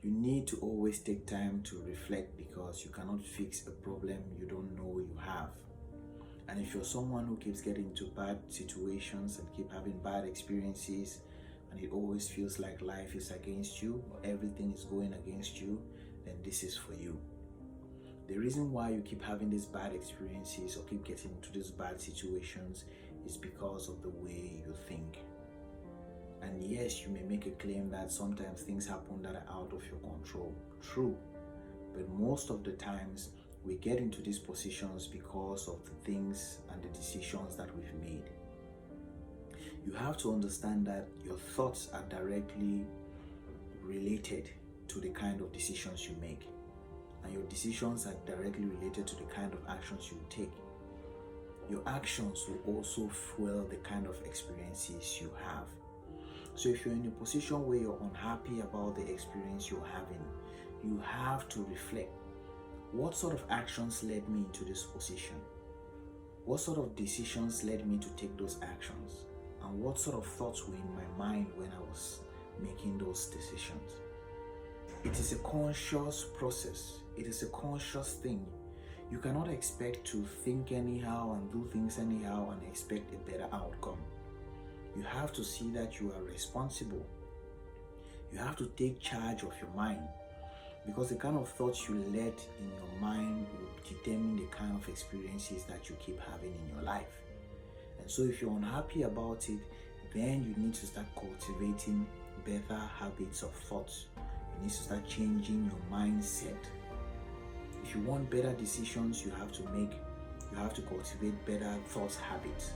You need to always take time to reflect because you cannot fix a problem you don't know you have. And if you're someone who keeps getting into bad situations and keep having bad experiences, and it always feels like life is against you or everything is going against you, then this is for you. The reason why you keep having these bad experiences or keep getting into these bad situations is because of the way you think. And yes, you may make a claim that sometimes things happen that are out of your control. True. But most of the times, we get into these positions because of the things and the decisions that we've made. You have to understand that your thoughts are directly related to the kind of decisions you make. And your decisions are directly related to the kind of actions you take. Your actions will also fuel the kind of experiences you have. So if you're in a position where you're unhappy about the experience you're having, you have to reflect. What sort of actions led me into this position? What sort of decisions led me to take those actions? And what sort of thoughts were in my mind when I was making those decisions? It is a conscious process. It is a conscious thing. You cannot expect to think anyhow and do things anyhow and expect a better outcome. You have to see that you are responsible. You have to take charge of your mind, because the kind of thoughts you let in your mind will determine the kind of experiences that you keep having in your life. And so if you're unhappy about it, then you need to start cultivating better habits of thoughts. You need to start changing your mindset. If you want better decisions you have to make, you have to cultivate better thoughts habits.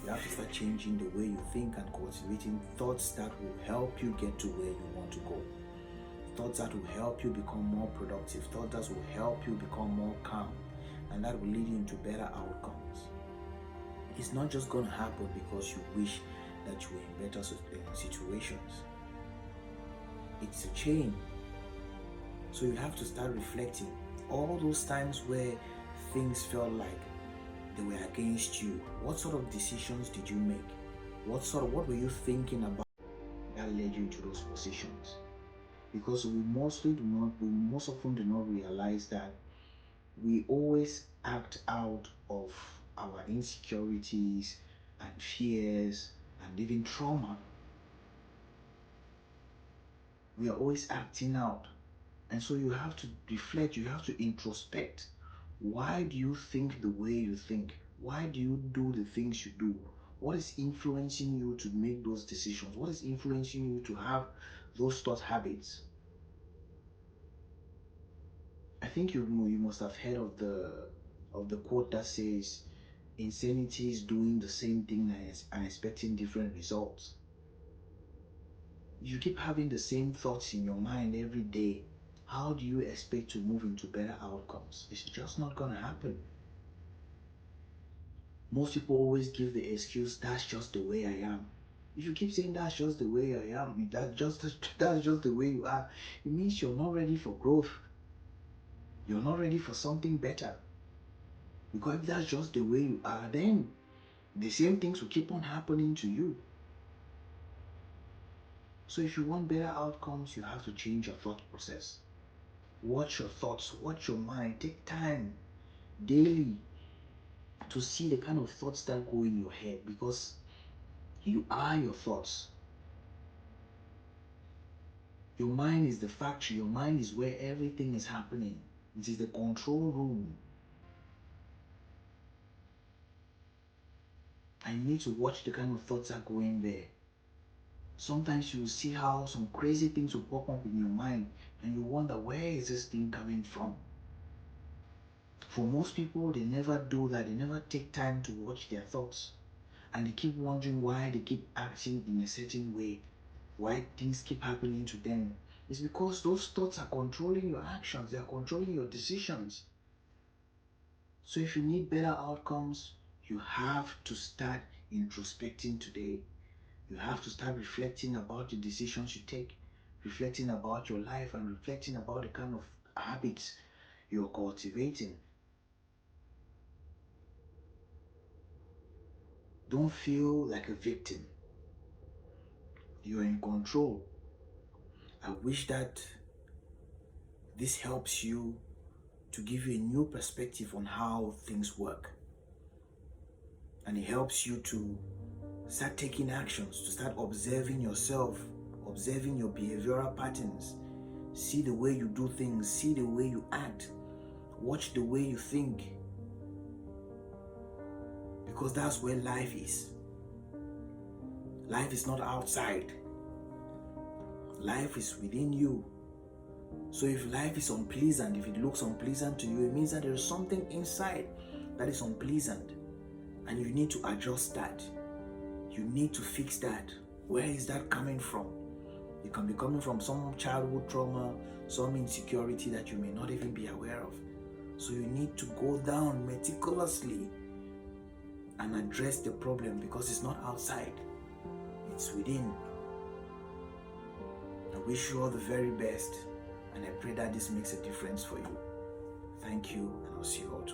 You have to start changing the way you think and cultivating thoughts that will help you get to where you want to go. Thoughts that will help you become more productive. Thoughts that will help you become more calm. And that will lead you into better outcomes. It's not just going to happen because you wish that you were in better situations. It's a chain. So you have to start reflecting. All those times where things felt like they were against you, what sort of decisions did you make? What were you thinking about that led you to those positions? Because we most often do not realize that we always act out of our insecurities and fears and even trauma. We are always acting out. And so you have to reflect, you have to introspect. Why do you think the way you think? Why do you do the things you do? What is influencing you to make those decisions? What is influencing you to have those thought habits? I think you must have heard of the quote that says, insanity is doing the same thing and expecting different results. You keep having the same thoughts in your mind every day. How do you expect to move into better outcomes? It's just not gonna happen. Most people always give the excuse, that's just the way I am. If you keep saying that's just the way I am, that's just the way you are, it means you're not ready for growth. You're not ready for something better. Because if that's just the way you are, then the same things will keep on happening to you. So if you want better outcomes, you have to change your thought process. Watch your thoughts, watch your mind. Take time daily to see the kind of thoughts that go in your head, because you are your thoughts. Your mind is the factory. Your mind is where everything is happening. It is the control room. And you need to watch the kind of thoughts that go in there. Sometimes you see how some crazy things will pop up in your mind and you wonder, where is this thing coming from? For most people, they never do that. They never take time to watch their thoughts. And they keep wondering why they keep acting in a certain way, why things keep happening to them. It's because those thoughts are controlling your actions. They are controlling your decisions. So if you need better outcomes, you have to start introspecting today. You have to start reflecting about the decisions you take, reflecting about your life, and reflecting about the kind of habits you're cultivating. Don't feel like a victim. You're in control. I wish that this helps you to give you a new perspective on how things work. And it helps you to start taking actions, to start observing yourself, observing your behavioral patterns, see the way you do things, see the way you act, watch the way you think. Because that's where life is. Life is not outside. Life is within you. So if life is unpleasant, if it looks unpleasant to you, it means that there is something inside that is unpleasant. And you need to adjust that. You need to fix that. Where is that coming from? It can be coming from some childhood trauma, some insecurity that you may not even be aware of. So you need to go down meticulously and address the problem, because it's not outside, it's within. I wish you all the very best, and I pray that this makes a difference for you. Thank you, and I'll see you all tomorrow.